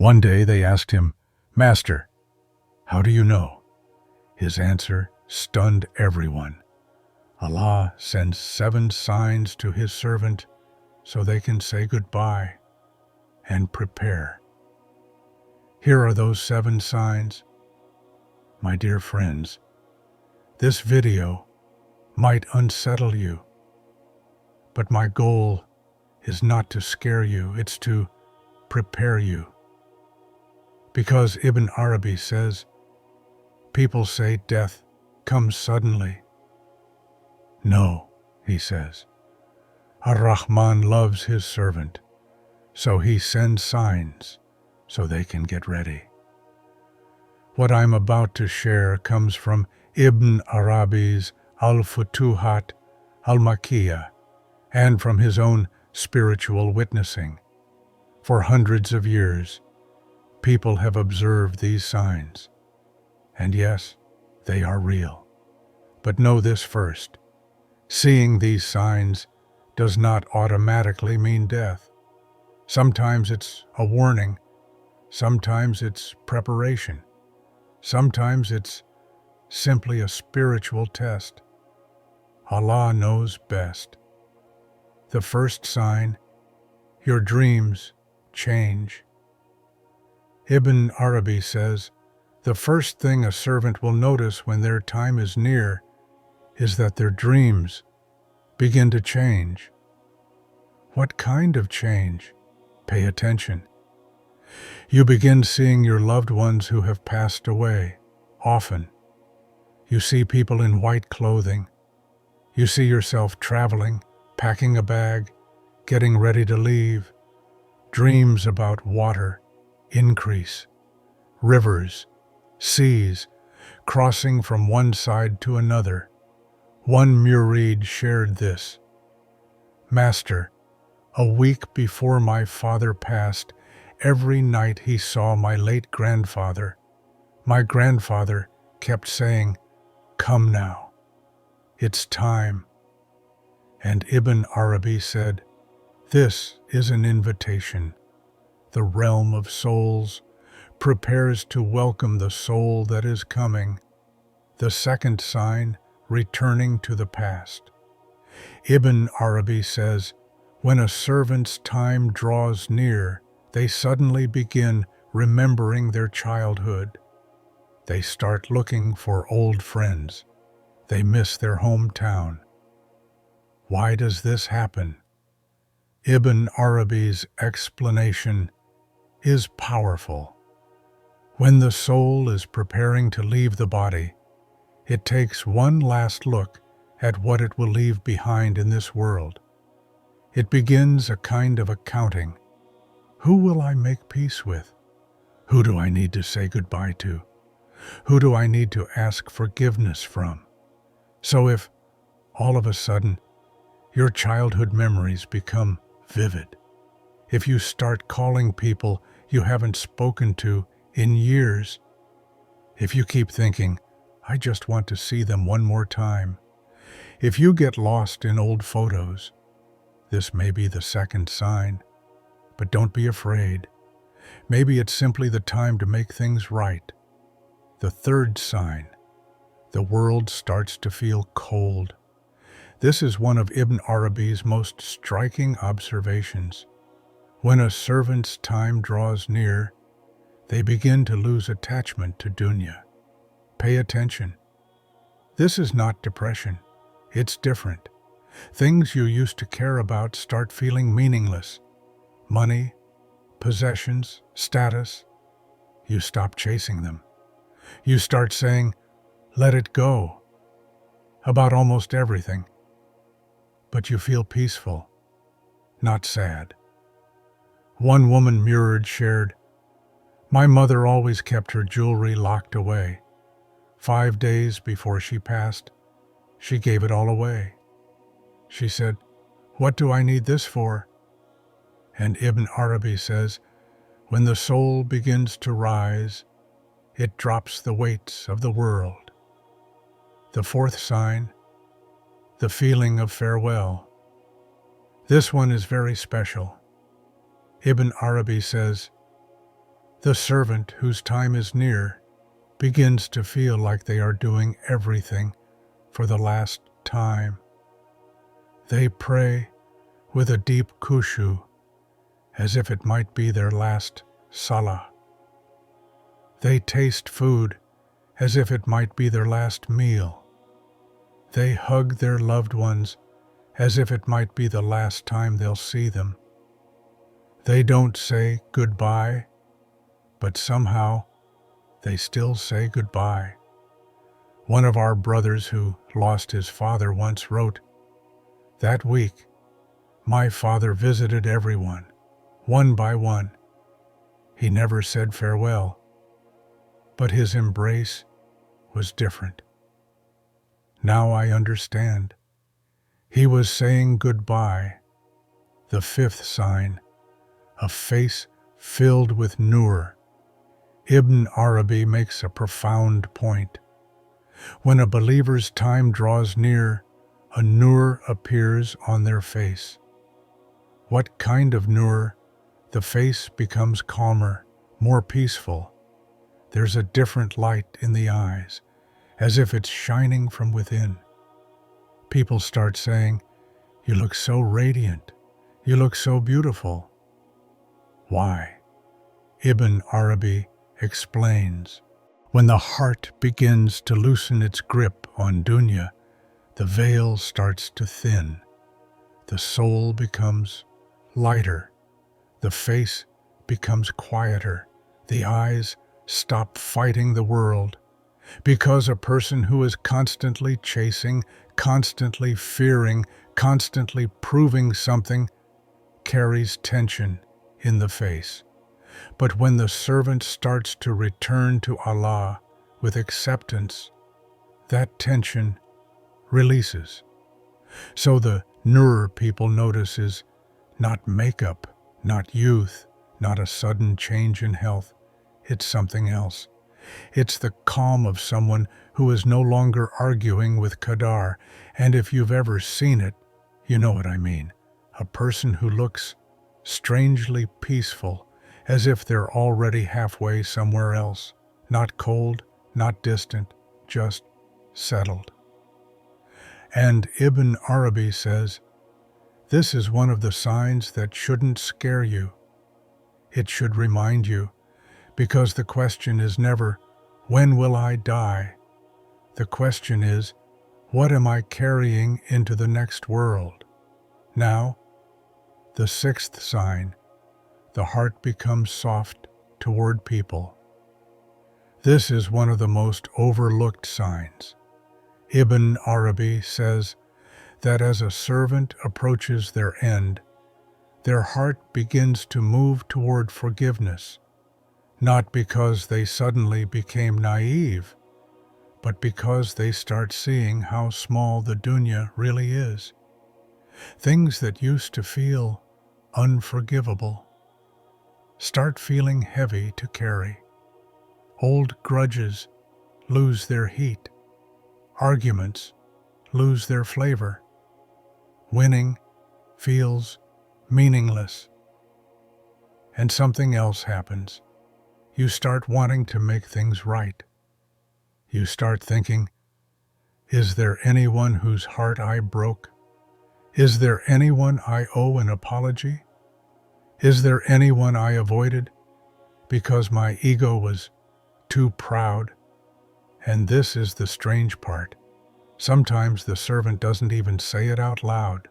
One day they asked him, "Master, how do you know?" His answer stunned everyone. Allah sends 7 signs to his servant so they can say goodbye and prepare. Here are those 7 signs. My dear friends, this video might unsettle you, but my goal is not to scare you, it's to prepare you. Because Ibn Arabi says, people say death comes suddenly. No, he says, Ar-Rahman loves his servant, so he sends signs so they can get ready. What I'm about to share comes from Ibn Arabi's Al-Futuhat al-Makkiyah and from his own spiritual witnessing. For hundreds of years, people have observed these signs. And yes, they are real. But know this first. Seeing these signs does not automatically mean death. Sometimes it's a warning. Sometimes it's preparation. Sometimes it's simply a spiritual test. Allah knows best. The first sign, your dreams change. Ibn Arabi says, the first thing a servant will notice when their time is near is that their dreams begin to change. What kind of change? Pay attention. You begin seeing your loved ones who have passed away, often. You see people in white clothing. You see yourself traveling, packing a bag, getting ready to leave. Dreams about water increase. Rivers, seas, crossing from one side to another. One murid shared this. Master, a week before my father passed, every night he saw my late grandfather. My grandfather kept saying, "Come now, it's time." And Ibn Arabi said, this is an invitation. The realm of souls prepares to welcome the soul that is coming. The second sign, returning to the past. Ibn Arabi says, when a servant's time draws near, they suddenly begin remembering their childhood. They start looking for old friends. They miss their hometown. Why does this happen? Ibn Arabi's explanation is powerful. When the soul is preparing to leave the body, it takes one last look at what it will leave behind in this world. It begins a kind of accounting. Who will I make peace with? Who do I need to say goodbye to? Who do I need to ask forgiveness from? So if, all of a sudden, your childhood memories become vivid, if you start calling people you haven't spoken to in years, if you keep thinking, I just want to see them one more time, if you get lost in old photos, this may be the second sign. But don't be afraid. Maybe it's simply the time to make things right. The third sign, the world starts to feel cold. This is one of Ibn Arabi's most striking observations. When a servant's time draws near, they begin to lose attachment to dunya. Pay attention. This is not depression. It's different. Things you used to care about start feeling meaningless. Money, possessions, status. You stop chasing them. You start saying, let it go, about almost everything. But you feel peaceful, not sad. One woman murid shared, my mother always kept her jewelry locked away. 5 days before she passed, she gave it all away. She said, what do I need this for? And Ibn Arabi says, when the soul begins to rise, it drops the weights of the world. The fourth sign, the feeling of farewell. This one is very special. Ibn Arabi says, The servant whose time is near begins to feel like they are doing everything for the last time. They pray with a deep khushu, as if it might be their last salah. They taste food as if it might be their last meal. They hug their loved ones as if it might be the last time they'll see them. They don't say goodbye, but somehow they still say goodbye. One of our brothers who lost his father once wrote, "That week, my father visited everyone, one by one. He never said farewell, but his embrace was different. Now I understand. He was saying goodbye." The fifth sign, a face filled with nur. Ibn Arabi makes a profound point. When a believer's time draws near, a nur appears on their face. What kind of nur? The face becomes calmer, more peaceful. There's a different light in the eyes, as if it's shining from within. People start saying, "You look so radiant. You look so beautiful." Why? Ibn Arabi explains, when the heart begins to loosen its grip on dunya, the veil starts to thin. The soul becomes lighter. The face becomes quieter. The eyes stop fighting the world. Because a person who is constantly chasing, constantly fearing, constantly proving something, carries tension in the face. But when the servant starts to return to Allah with acceptance, that tension releases. So the nur people notice is not makeup, not youth, not a sudden change in health. It's something else. It's the calm of someone who is no longer arguing with Qadar, and if you've ever seen it, you know what I mean. A person who looks strangely peaceful, as if they're already halfway somewhere else, not cold, not distant, just settled. And Ibn Arabi says, this is one of the signs that shouldn't scare you. It should remind you, because the question is never, when will I die? The question is, what am I carrying into the next world? Now, the sixth sign, the heart becomes soft toward people. This is one of the most overlooked signs. Ibn Arabi says that as a servant approaches their end, their heart begins to move toward forgiveness, not because they suddenly became naive, but because they start seeing how small the dunya really is. Things that used to feel unforgivable start feeling heavy to carry. Old grudges lose their heat. Arguments lose their flavor. Winning feels meaningless. And something else happens. You start wanting to make things right. You start thinking, is there anyone whose heart I broke? Is there anyone I owe an apology? Is there anyone I avoided because my ego was too proud? And this is the strange part. Sometimes the servant doesn't even say it out loud.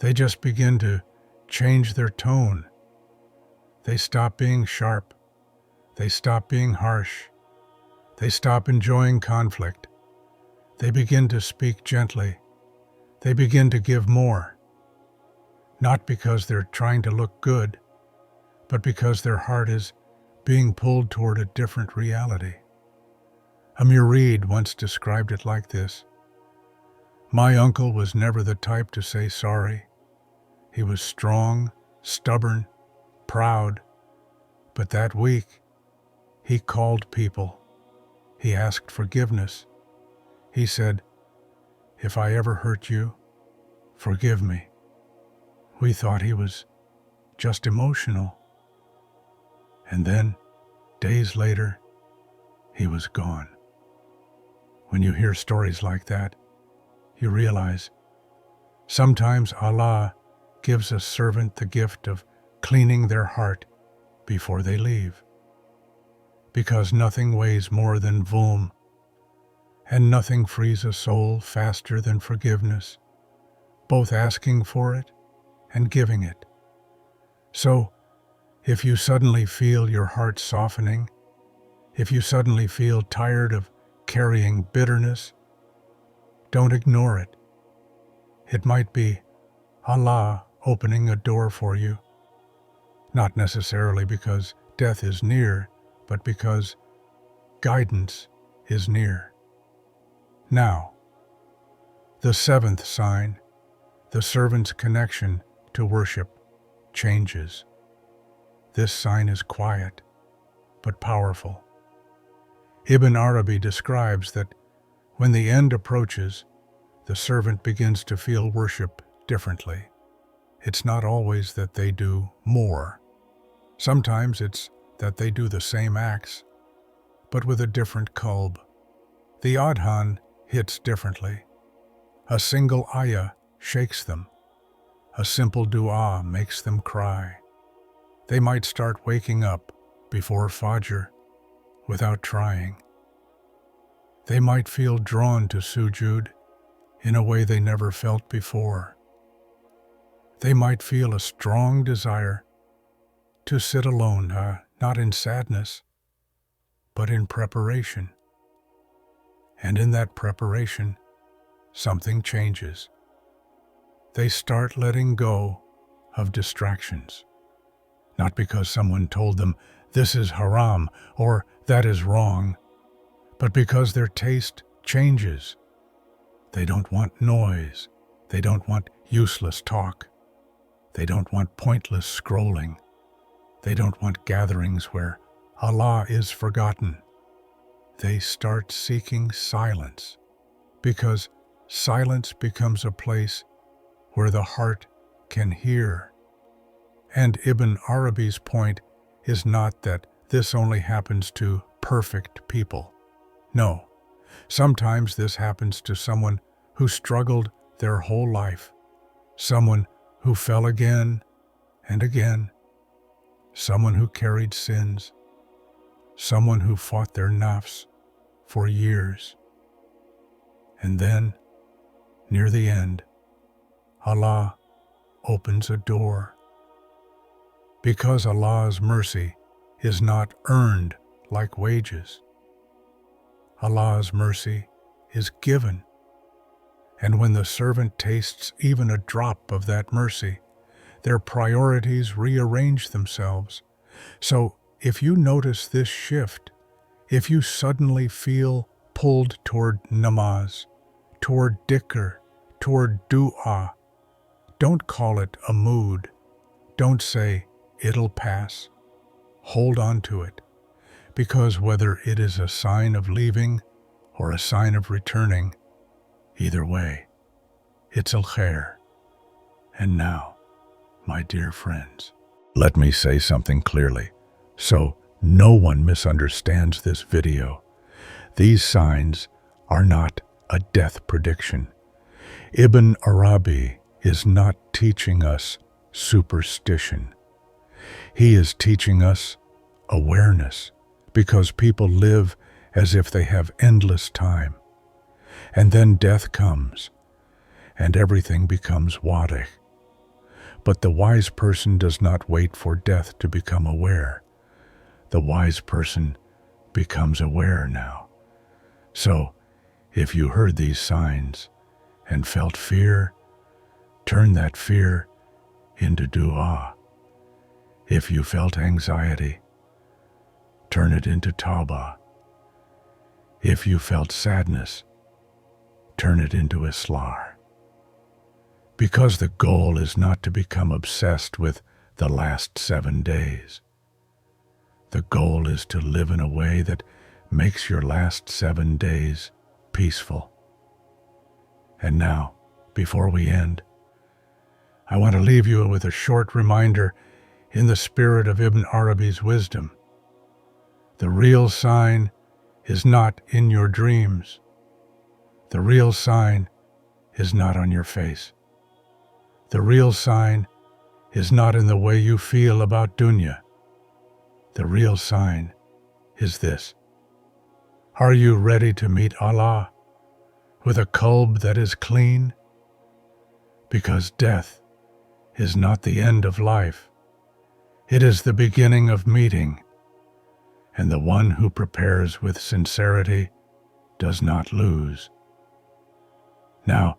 They just begin to change their tone. They stop being sharp. They stop being harsh. They stop enjoying conflict. They begin to speak gently. They begin to give more. Not because they're trying to look good, but because their heart is being pulled toward a different reality. A murid once described it like this: my uncle was never the type to say sorry. He was strong, stubborn, proud. But that week, he called people. He asked forgiveness. He said, if I ever hurt you, forgive me. We thought he was just emotional. And then Days later, he was gone. When you hear stories like that, you realize sometimes Allah gives a servant the gift of cleaning their heart before they leave. Because nothing weighs more than Vum, and nothing frees a soul faster than forgiveness, both asking for it and giving it. So, if you suddenly feel your heart softening, if you suddenly feel tired of carrying bitterness, don't ignore it. It might be Allah opening a door for you, not necessarily because death is near, but because guidance is near. Now, the seventh sign, the servant's connection to worship, changes. This sign is quiet, but powerful. Ibn Arabi describes that when the end approaches, the servant begins to feel worship differently. It's not always that they do more. Sometimes it's that they do the same acts, but with a different qalb. The adhan hits differently. A single ayah shakes them. A simple dua makes them cry. They might start waking up before Fajr without trying. They might feel drawn to sujud in a way they never felt before. They might feel a strong desire to sit alone, not in sadness, but in preparation. And in that preparation, something changes. They start letting go of distractions. Not because someone told them this is haram or that is wrong, but because their taste changes. They don't want noise. They don't want useless talk. They don't want pointless scrolling. They don't want gatherings where Allah is forgotten. They start seeking silence, because silence becomes a place where the heart can hear. And Ibn Arabi's point is not that this only happens to perfect people. No, sometimes this happens to someone who struggled their whole life, someone who fell again and again, someone who carried sins, someone who fought their nafs for years. And then, near the end, Allah opens a door. Because Allah's mercy is not earned like wages. Allah's mercy is given. And when the servant tastes even a drop of that mercy, their priorities rearrange themselves. So if you notice this shift, if you suddenly feel pulled toward namaz, toward dhikr, toward dua, don't call it a mood. Don't say, it'll pass. Hold on to it, because whether it is a sign of leaving or a sign of returning, either way, it's al-khair. And now, my dear friends, let me say something clearly, so no one misunderstands this video. These signs are not a death prediction. Ibn Arabi is not teaching us superstition. He is teaching us awareness, because people live as if they have endless time. And then death comes, and everything becomes wadih. But the wise person does not wait for death to become aware. The wise person becomes aware now. So, if you heard these signs and felt fear, turn that fear into dua. If you felt anxiety, turn it into tawbah. If you felt sadness, turn it into islar. Because the goal is not to become obsessed with the last 7 days. The goal is to live in a way that makes your last 7 days peaceful. And now, before we end, I want to leave you with a short reminder in the spirit of Ibn Arabi's wisdom. The real sign is not in your dreams. The real sign is not on your face. The real sign is not in the way you feel about dunya. The real sign is this. Are you ready to meet Allah with a qalb that is clean? Because death is not the end of life. It is the beginning of meeting, and the one who prepares with sincerity does not lose. Now,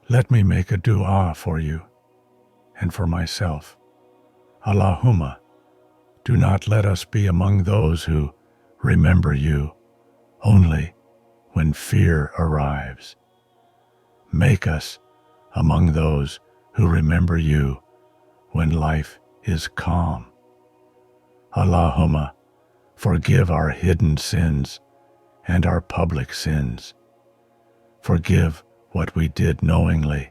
let me make a dua for you and for myself. Allahumma, do not let us be among those who remember you only when fear arrives. Make us among those who remember you when life is calm. Allahumma, forgive our hidden sins and our public sins. Forgive what we did knowingly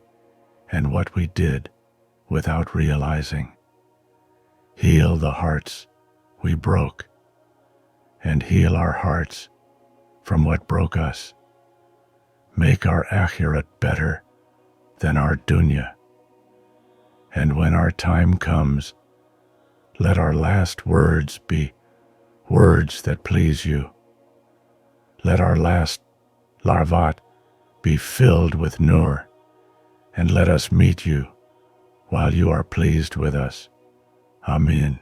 and what we did without realizing. Heal the hearts we broke, and heal our hearts from what broke us. Make our akhirat better than our dunya. And when our time comes, let our last words be words that please you. Let our last larvat be filled with nur, and let us meet you while you are pleased with us. Amin.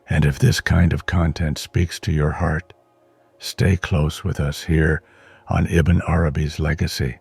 And if this kind of content speaks to your heart, stay close with us here on Ibn Arabi's Legacy.